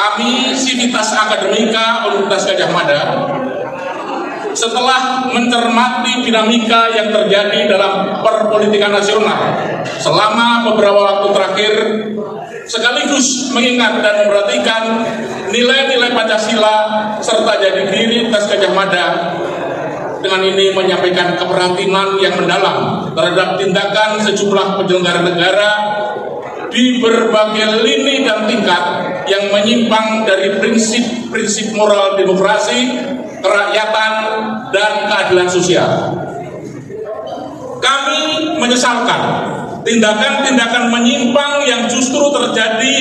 Kami, Sivitas Akademika Universitas Gadjah Mada, setelah mencermati dinamika yang terjadi dalam perpolitikan nasional selama beberapa waktu terakhir, sekaligus mengingat dan memperhatikan nilai-nilai Pancasila serta jati diri Universitas Gadjah Mada, dengan ini menyampaikan keprihatinan yang mendalam terhadap tindakan sejumlah penyelenggara negara di berbagai lini dan tingkat yang menyimpang dari prinsip-prinsip moral demokrasi, kerakyatan, dan keadilan sosial. Kami menyesalkan tindakan-tindakan menyimpang yang justru terjadi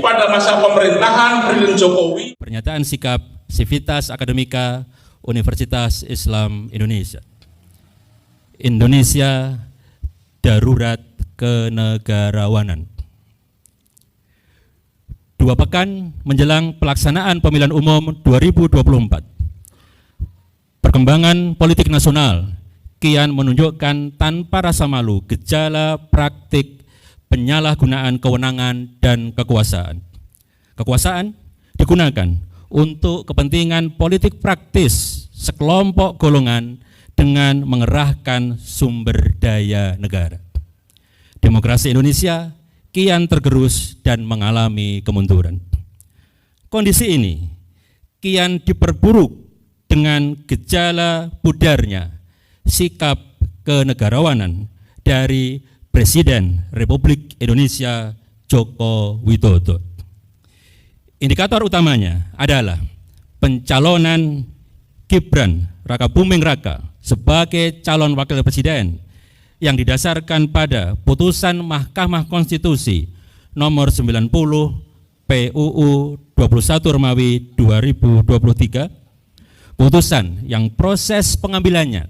pada masa pemerintahan Presiden Jokowi. Pernyataan sikap Sivitas Akademika Universitas Islam Indonesia. Indonesia darurat kenegarawanan. 2 pekan menjelang pelaksanaan pemilihan umum 2024, perkembangan politik nasional kian menunjukkan tanpa rasa malu gejala praktik penyalahgunaan kewenangan dan kekuasaan. Kekuasaan digunakan untuk kepentingan politik praktis sekelompok golongan dengan mengerahkan sumber daya negara. Demokrasi Indonesia kian tergerus dan mengalami kemunduran. Kondisi ini kian diperburuk dengan gejala pudarnya sikap kenegarawanan dari Presiden Republik Indonesia Joko Widodo. Indikator utamanya adalah pencalonan Gibran Rakabuming Raka sebagai calon wakil presiden yang didasarkan pada putusan Mahkamah Konstitusi nomor 90 PUU 21 Romawi 2023, putusan yang proses pengambilannya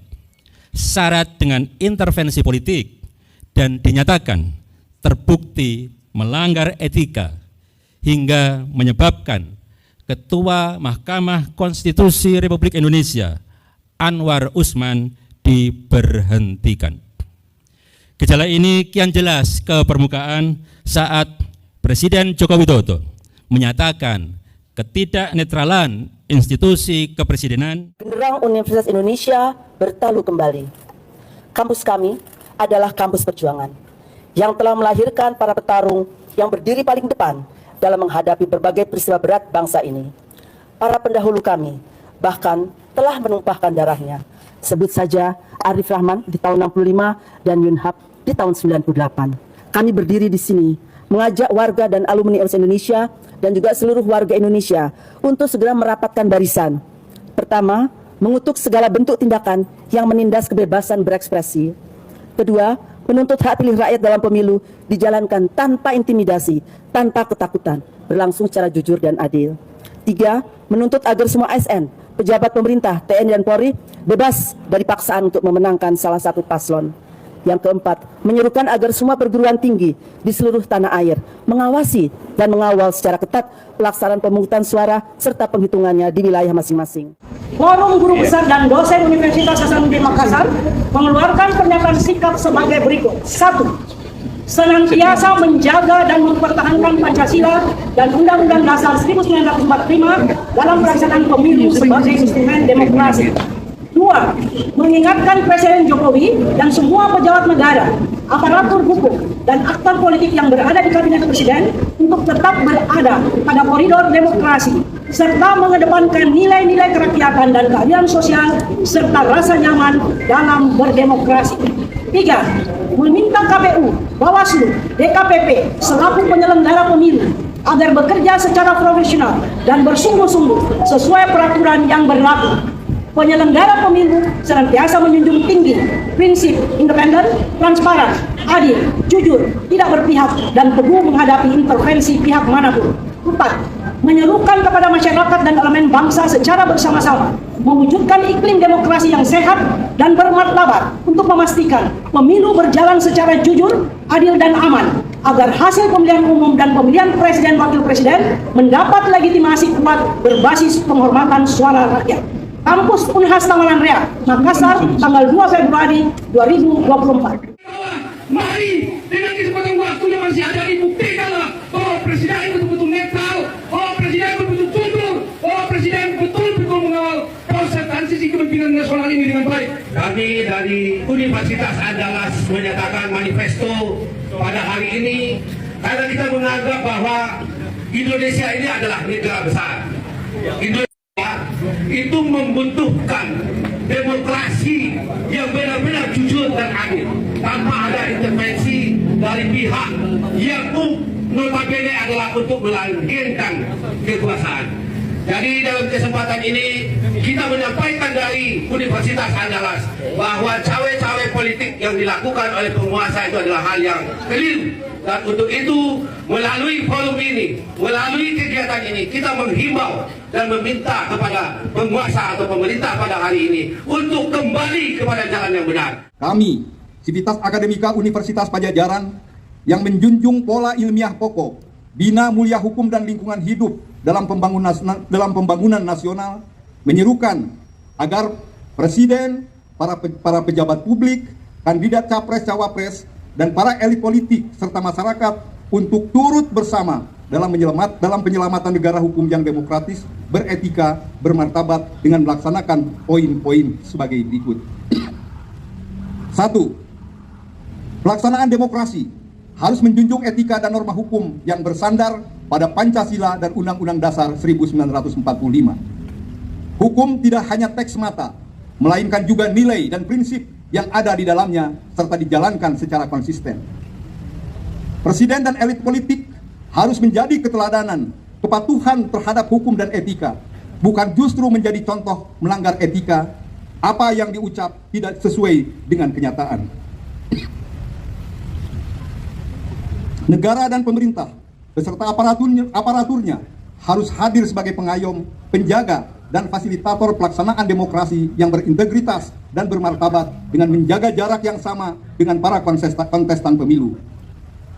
syarat dengan intervensi politik dan dinyatakan terbukti melanggar etika hingga menyebabkan Ketua Mahkamah Konstitusi Republik Indonesia Anwar Usman diberhentikan. Gejala ini kian jelas ke permukaan saat Presiden Joko Widodo menyatakan ketidaknetralan institusi kepresidenan. Genderang Universitas Indonesia bertalu kembali. Kampus kami adalah kampus perjuangan yang telah melahirkan para petarung yang berdiri paling depan dalam menghadapi berbagai peristiwa berat bangsa ini. Para pendahulu kami bahkan telah menumpahkan darahnya. Sebut saja Arif Rahman di tahun 65 dan Yun Hap di tahun 98. Kami berdiri di sini mengajak warga dan alumni Universitas Indonesia dan juga seluruh warga Indonesia untuk segera merapatkan barisan. Pertama, mengutuk segala bentuk tindakan yang menindas kebebasan berekspresi. Kedua, menuntut hak pilih rakyat dalam pemilu dijalankan tanpa intimidasi, tanpa ketakutan, berlangsung secara jujur dan adil. Tiga, menuntut agar semua ASN, pejabat pemerintah, TNI dan Polri bebas dari paksaan untuk memenangkan salah satu paslon. Yang keempat, menyerukan agar semua perguruan tinggi di seluruh tanah air mengawasi dan mengawal secara ketat pelaksanaan pemungutan suara serta penghitungannya di wilayah masing-masing. Forum Guru Besar dan Dosen Universitas Hasanuddin Makassar mengeluarkan pernyataan sikap sebagai berikut. 1. Senantiasa menjaga dan mempertahankan Pancasila dan Undang-Undang Dasar 1945 dalam pelaksanaan pemilu sebagai instrumen demokrasi. 2. Mengingatkan Presiden Jokowi dan semua pejabat negara, aparatur hukum, dan aktor politik yang berada di kabinet presiden untuk tetap berada pada koridor demokrasi, serta mengedepankan nilai-nilai kerakyatan dan keadilan sosial, serta rasa nyaman dalam berdemokrasi. 3. Meminta KPU, Bawaslu, DKPP, selaku penyelenggara pemilu, agar bekerja secara profesional dan bersungguh-sungguh sesuai peraturan yang berlaku. Penyelenggara pemilu senantiasa menjunjung tinggi prinsip independen, transparan, adil, jujur, tidak berpihak, dan teguh menghadapi intervensi pihak manapun. 4. Menyerukan kepada masyarakat dan elemen bangsa secara bersama-sama mewujudkan iklim demokrasi yang sehat dan bermartabat untuk memastikan pemilu berjalan secara jujur, adil, dan aman, agar hasil pemilihan umum dan pemilihan presiden wakil presiden mendapat legitimasi kuat berbasis penghormatan suara rakyat. Kampus Unhas Tamalan Rea, Makassar, tanggal 2 Februari 2024. Mari dengan kesempatan waktu yang masih ada, dibuktikanlah bahwa presiden betul-betul netral, bahwa presiden Kami dari Universitas Andalas menyatakan manifesto pada hari ini karena kita menganggap bahwa Indonesia ini adalah negara besar. Indonesia itu membutuhkan demokrasi yang benar-benar jujur dan adil tanpa ada intervensi dari pihak yang notabene adalah untuk melanggengkan kekuasaan. Jadi dalam kesempatan ini kita menyampaikan dari Universitas Andalas bahwa cawe-cawe politik yang dilakukan oleh penguasa itu adalah hal yang keliru. Dan untuk itu melalui forum ini, melalui kegiatan ini kita menghimbau dan meminta kepada penguasa atau pemerintah pada hari ini untuk kembali kepada jalan yang benar. Kami, Sivitas Akademika Universitas Padjadjaran yang menjunjung pola ilmiah pokok, bina mulia hukum dan lingkungan hidup dalam pembangunan nasional, menyerukan agar Presiden, para pejabat publik, kandidat capres-cawapres, dan para elit politik serta masyarakat untuk turut bersama dalam penyelamatan negara hukum yang demokratis, beretika, bermartabat dengan melaksanakan poin-poin sebagai berikut. 1. Pelaksanaan demokrasi harus menjunjung etika dan norma hukum yang bersandar pada Pancasila dan Undang-Undang Dasar 1945. Hukum tidak hanya teks semata, melainkan juga nilai dan prinsip yang ada di dalamnya serta dijalankan secara konsisten. Presiden dan elit politik harus menjadi keteladanan, kepatuhan terhadap hukum dan etika, bukan justru menjadi contoh melanggar etika, apa yang diucap tidak sesuai dengan kenyataan. Negara dan pemerintah beserta aparaturnya harus hadir sebagai pengayom, penjaga, dan fasilitator pelaksanaan demokrasi yang berintegritas dan bermartabat dengan menjaga jarak yang sama dengan para kontestan pemilu.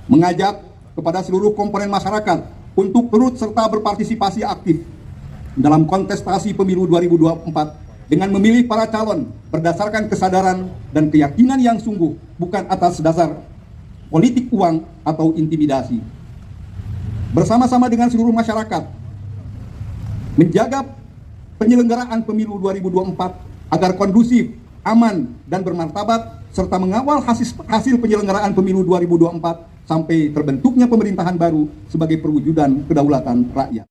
Mengajak kepada seluruh komponen masyarakat untuk turut serta berpartisipasi aktif dalam kontestasi pemilu 2024 dengan memilih para calon berdasarkan kesadaran dan keyakinan yang sungguh, bukan atas dasar politik uang atau intimidasi. Bersama-sama dengan seluruh masyarakat menjaga penyelenggaraan pemilu 2024 agar kondusif, aman, dan bermartabat, serta mengawal hasil penyelenggaraan pemilu 2024 sampai terbentuknya pemerintahan baru sebagai perwujudan kedaulatan rakyat.